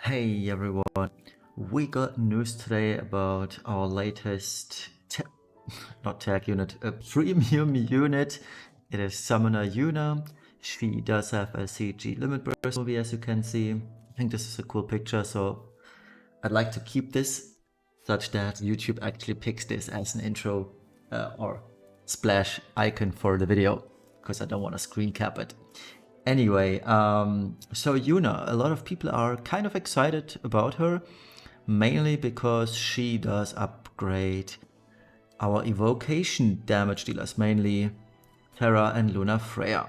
Hey everyone, we got news today about our latest not tag unit, a premium unit. It is Summoner Yuna. She does have a CG limit burst movie, as you can see. I think this is a cool picture, so I'd like to keep this such that YouTube actually picks this as an intro or splash icon for the video, because I don't want to screen cap it. Anyway, so Yuna, a lot of people are kind of excited about her, mainly because she does upgrade our evocation damage dealers, mainly Terra and Lunafreya.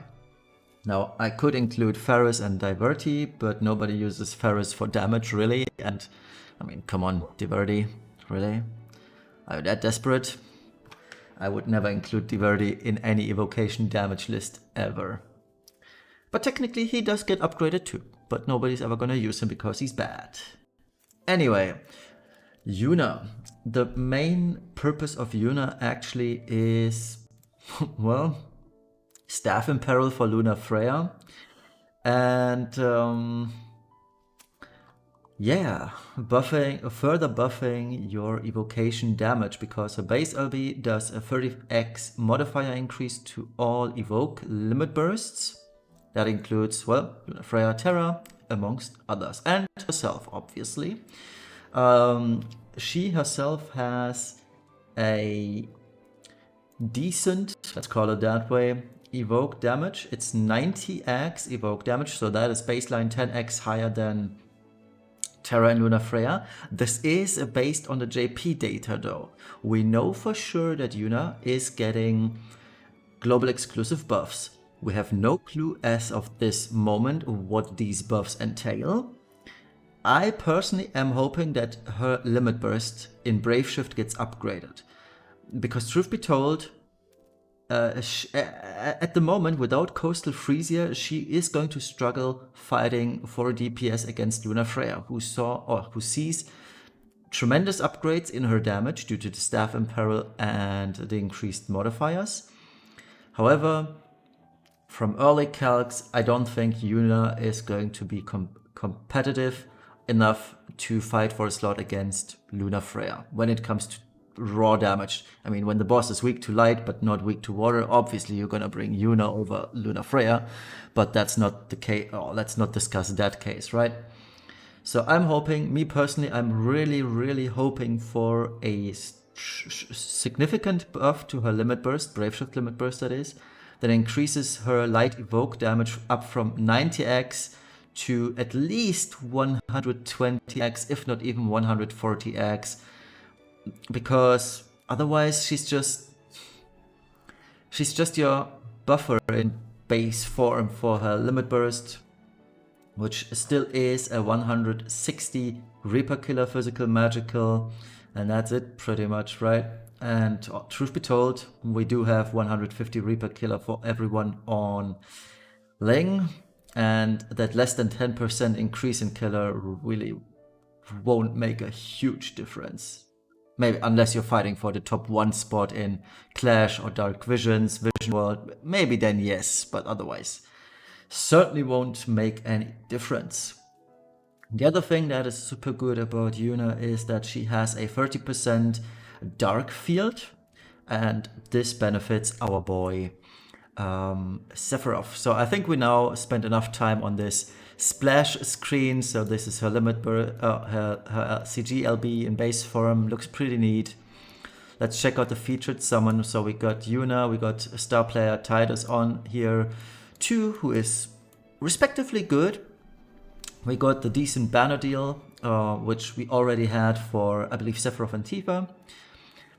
Now, I could include Ferris and Diverti, but nobody uses Ferris for damage, really. And, I mean, come on, Diverti, really? Are you that desperate? I would never include Diverti in any evocation damage list ever. But technically he does get upgraded too, but nobody's ever gonna use him because he's bad. Anyway, Yuna. The main purpose of Yuna actually is, well, staff in peril for Lunafreya. And yeah, further buffing your evocation damage, because her base LB does a 30x modifier increase to all evoke limit bursts. That includes, well, Lunafreya, Terra, amongst others, and herself, obviously. She herself has a decent, let's call it that way, evoke damage. It's 90x evoke damage, so that is baseline 10x higher than Terra and Lunafreya. This is based on the JP data, though. We know for sure that Yuna is getting global exclusive buffs. We have no clue as of this moment what these buffs entail. I personally am hoping that her limit burst in Brave Shift gets upgraded. Because truth be told, at the moment, without Coastal Frisia, she is going to struggle fighting for DPS against Lunafreya, who sees tremendous upgrades in her damage due to the staff in peril and the increased modifiers. However, from early calcs, I don't think Yuna is going to be competitive enough to fight for a slot against Lunafreya when it comes to raw damage. I mean, when the boss is weak to light but not weak to water, obviously you're gonna bring Yuna over Lunafreya, but that's not the case. Oh, let's not discuss that case, right? So I'm hoping, me personally, I'm really hoping for a significant buff to her limit burst, Brave Shift limit burst that is, that increases her light evoke damage up from 90x to at least 120x, if not even 140x, because otherwise she's just your buffer in base form for her limit burst, which still is a 160 Reaper Killer physical magical, and that's it pretty much, right? And truth be told, we do have 150 Reaper Killer for everyone on Ling, and that less than 10% increase in killer really won't make a huge difference. Maybe unless you're fighting for the top 1 spot in Clash or Dark Visions, Vision World, maybe then yes, but otherwise certainly won't make any difference. The other thing that is super good about Yuna is that she has a 30% dark field, and this benefits our boy Sephiroth. So I think we now spent enough time on this splash screen. So this is her limit her CGLB in base form. Looks pretty neat. Let's check out the featured summon. So we got Yuna, we got star player Titus on here too, who is respectively good. We got the decent banner deal, which we already had for, I believe, Sephiroth and Tifa.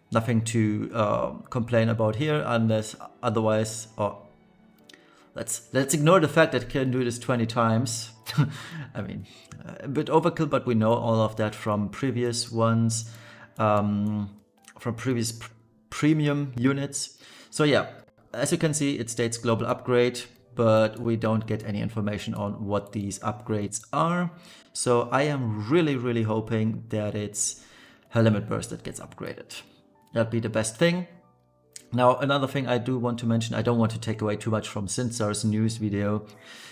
Nothing to complain about here, unless otherwise. Let's ignore the fact that it can do this 20 times. I mean, a bit overkill, but we know all of that from previous ones, from previous premium units. So yeah, as you can see, it states global upgrade, but we don't get any information on what these upgrades are. So I am really hoping that it's her limit burst that gets upgraded. That'd be the best thing. Now, another thing I do want to mention, I don't want to take away too much from Sinsar's news video.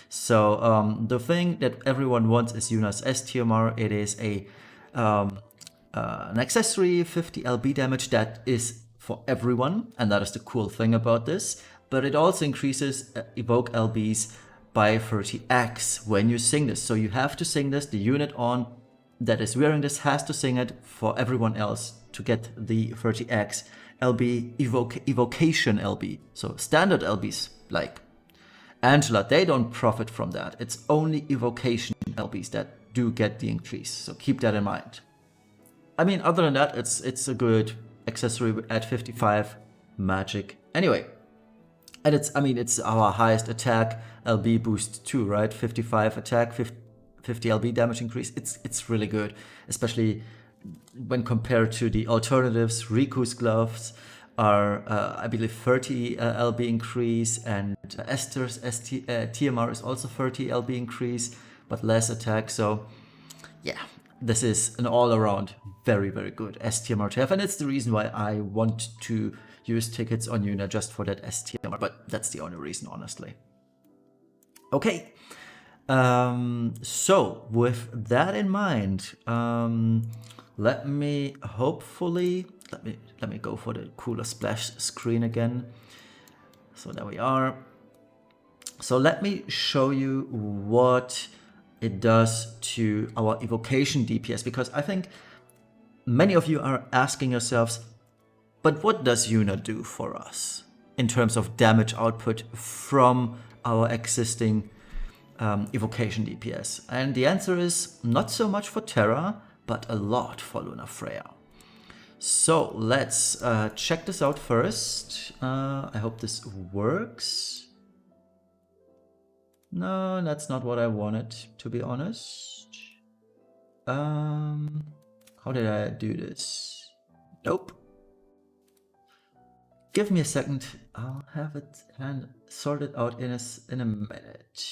So the thing that everyone wants is Yuna's STMR. It is an accessory 50 LB damage that is for everyone, and that is the cool thing about this. But it also increases Evoke LBs by 30x when you sing this. So you have to sing this, the unit on that is wearing this has to sing it for everyone else to get the 30x LB evocation LB. So standard LBs like Angela, they don't profit from that. It's only evocation LBs that do get the increase. So keep that in mind. I mean, other than that, it's a good accessory at 55 magic anyway. And it's our highest attack LB boost too, right? 55 attack, 50 LB damage increase. It's really good, especially when compared to the alternatives. Riku's gloves are, I believe, 30 LB increase, and Esther's TMR is also 30 LB increase, but less attack. So yeah, this is an all-around very, very good STMR to have, and it's the reason why I want to use tickets on Yuna just for that STMR, but that's the only reason, honestly. Okay, so with that in mind, let me go for the cooler splash screen again. So there we are. So let me show you what it does to our evocation DPS, because I think many of you are asking yourselves, but what does Yuna do for us in terms of damage output from our existing evocation DPS? And the answer is not so much for Terra, but a lot for Lunafreya. So let's check this out first. I hope this works. No, that's not what I wanted, to be honest. How did I do this? Nope. Give me a second. I'll have it and sort it out in a minute.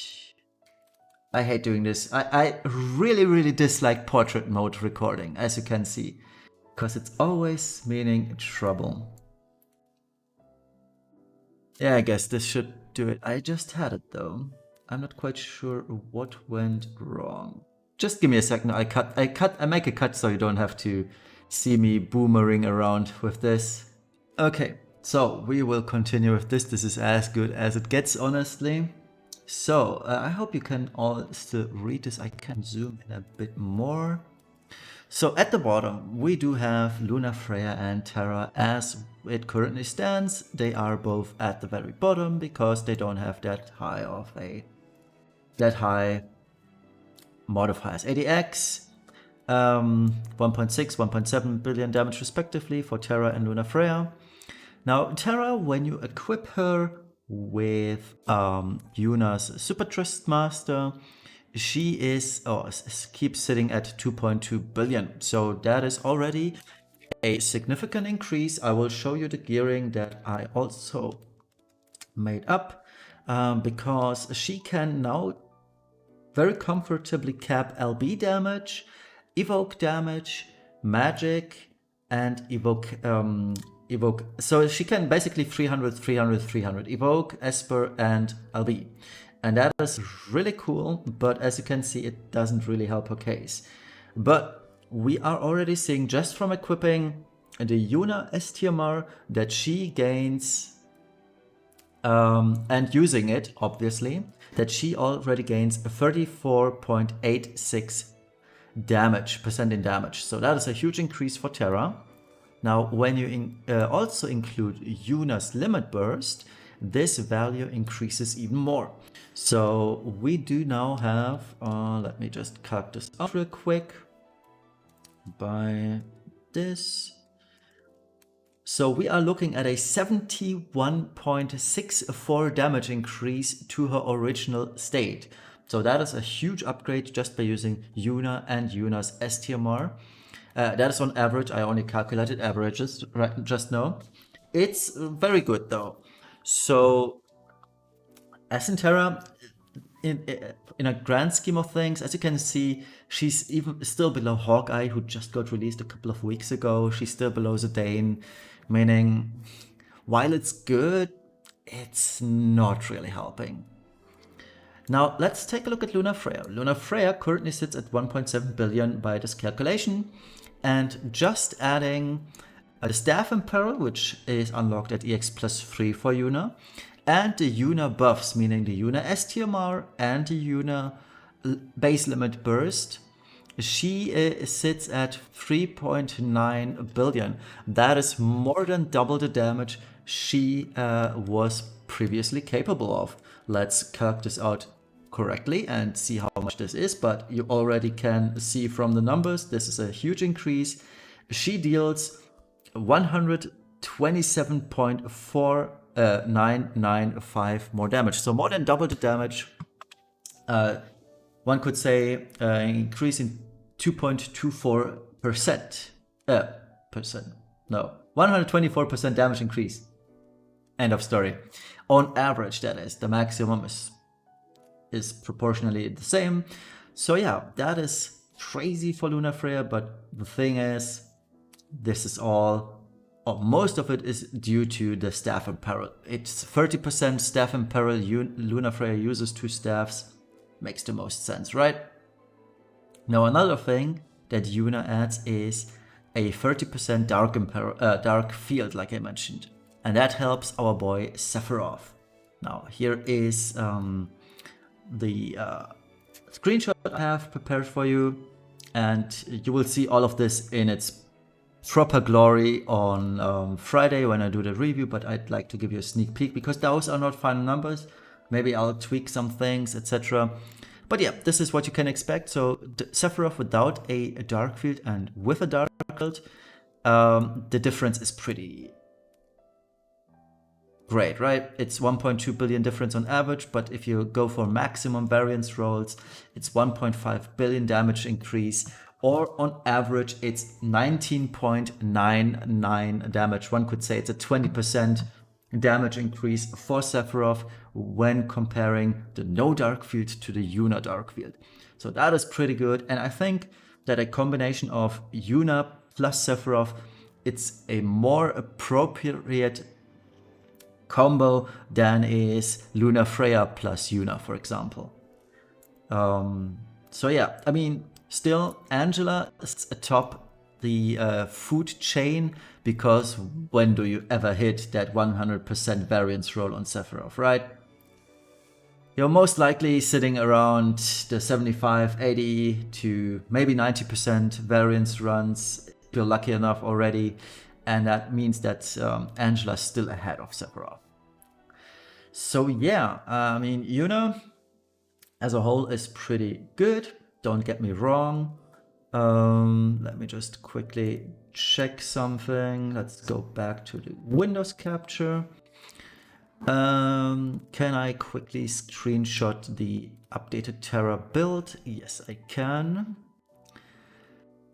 I hate doing this. I really, really dislike portrait mode recording, as you can see, because it's always meaning trouble. Yeah, I guess this should do it. I just had it though. I'm not quite sure what went wrong. Just give me a second. I make a cut so you don't have to see me boomering around with this. Okay, so we will continue with this. This is as good as it gets, honestly. So I hope you can all still read this. I can zoom in a bit more. So at the bottom, we do have Lunafreya and Terra as it currently stands. They are both at the very bottom because they don't have that high modifiers. ADX, 1.6, 1.7 billion damage respectively for Terra and Lunafreya. Now Terra, when you equip her with Yuna's Super Trust Master, she keeps sitting at 2.2 billion. So that is already a significant increase. I will show you the gearing that I also made up because she can now very comfortably cap LB damage, evoke damage, magic, and evoke. So she can basically 300, 300, 300 evoke, Esper, and LB. And that is really cool, but as you can see, it doesn't really help her case. But we are already seeing, just from equipping the Yuna STMR, that she gains, and using it, obviously, that she already gains 34.86% in damage. So that is a huge increase for Terra. Now, when you also include Yuna's limit burst, this value increases even more. So we do now have, let me just cut this out real quick by this. So we are looking at a 71.64 damage increase to her original state. So that is a huge upgrade just by using Yuna and Yuna's STMR. That is on average. I only calculated averages just now. It's very good though. So as in Terra, in a grand scheme of things, as you can see, she's even still below Hawkeye, who just got released a couple of weeks ago. She's still below Zidane, meaning while it's good, it's not really helping. Now let's take a look at Lunafreya. Lunafreya currently sits at 1.7 billion by this calculation, and just adding the Staff Imperil, which is unlocked at EX plus 3 for Yuna, and the Yuna buffs, meaning the Yuna STMR and the Yuna base limit burst, she sits at 3.9 billion. That is more than double the damage she was previously capable of. Let's calc this out correctly and see how much this is, but you already can see from the numbers, this is a huge increase. She deals 127.4995 more damage, so more than double the damage. One could say increase in 2.24%. 124% damage increase. End of story. On average, that is. The maximum is proportionally the same. So yeah, that is crazy for Lunafreya, but the thing is, this is all, or most of it is due to the Staff Imperil. It's 30% Staff Imperil. Lunafreya uses 2 staffs. Makes the most sense, right? Now another thing that Yuna adds is a 30% dark field, like I mentioned, and that helps our boy Sephiroth. Now here is the screenshot I have prepared for you, and you will see all of this in its proper glory on Friday when I do the review, but I'd like to give you a sneak peek because those are not final numbers. Maybe I'll tweak some things, etc. But yeah, this is what you can expect. So Sephiroth without a dark field and with a dark field, the difference is pretty great, right? It's 1.2 billion difference on average, but if you go for maximum variance rolls, it's 1.5 billion damage increase, or on average, it's 19.99 damage. One could say it's a 20% damage increase for Sephiroth when comparing the no dark field to the Yuna dark field. So that is pretty good, and I think that a combination of Yuna plus Sephiroth, it's a more appropriate combo than is Lunafreya plus Yuna, for example. So yeah, I mean, still Angela is atop the food chain, because when do you ever hit that 100% variance roll on Sephiroth, right? You're most likely sitting around the 75, 80 to maybe 90% variance runs if you're lucky enough already, and that means that Angela's still ahead of Sephiroth. So yeah, I mean, Yuna as a whole is pretty good, don't get me wrong. Let me just quickly check something. Let's go back to the Windows capture. Can I quickly screenshot the updated Terra build? Yes, I can.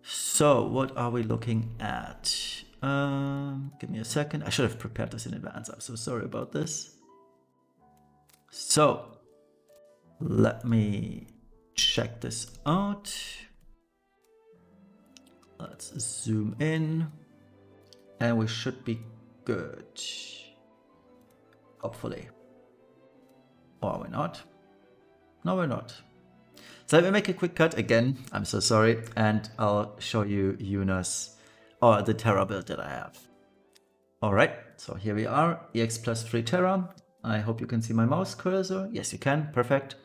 So what are we looking at? Give me a second. I should have prepared this in advance. I'm so sorry about this. So let me check this out. Let's zoom in, and we should be good. Hopefully. Or are we not? No, we're not. So let me make a quick cut again. I'm so sorry, and I'll show you Yuna's, or the Terra build that I have. All right, so here we are, EX plus 3 Terra. I hope you can see my mouse cursor. Yes, you can. Perfect.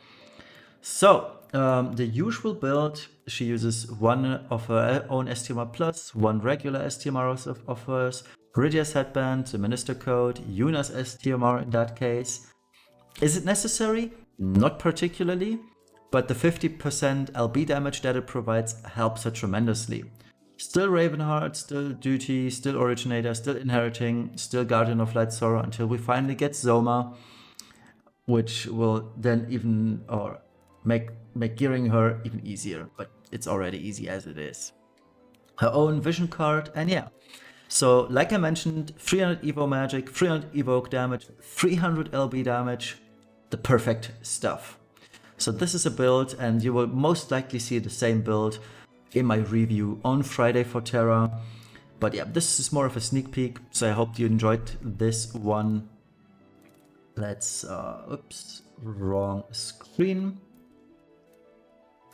So the usual build, she uses one of her own STMR plus, one regular STMR of hers, Rydia's headband, the Minister Code, Yuna's STMR in that case. Is it necessary? Not particularly, but the 50% LB damage that it provides helps her tremendously. Still Ravenheart, still Duty, still Originator, still Inheriting, still Guardian of Light Sorrow until we finally get Zoma, which will then even, or make gearing her even easier, but it's already easy as it is. Her own vision card, and yeah. So like I mentioned, 300 Evo magic, 300 evoke damage, 300 LB damage, the perfect stuff. So this is a build, and you will most likely see the same build in my review on Friday for Terra. But yeah, this is more of a sneak peek, so I hope you enjoyed this one. Let's, oops, wrong screen.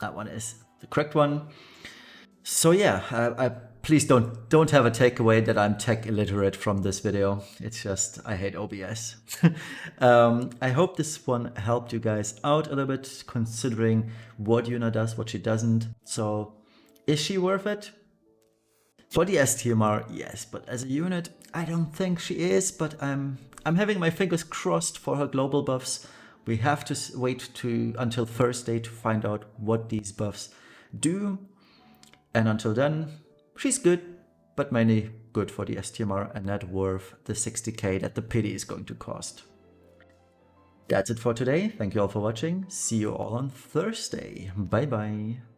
That one is the correct one. So yeah, I please don't have a takeaway that I'm tech illiterate from this video. It's just, I hate OBS. I hope this one helped you guys out a little bit, considering what Yuna does, what she doesn't. So is she worth it? For the STMR, yes, but as a unit, I don't think she is, but I'm having my fingers crossed for her global buffs. We have to wait until Thursday to find out what these buffs do. And until then, she's good, but mainly good for the STMR and not worth the 60k that the pity is going to cost. That's it for today. Thank you all for watching. See you all on Thursday. Bye bye.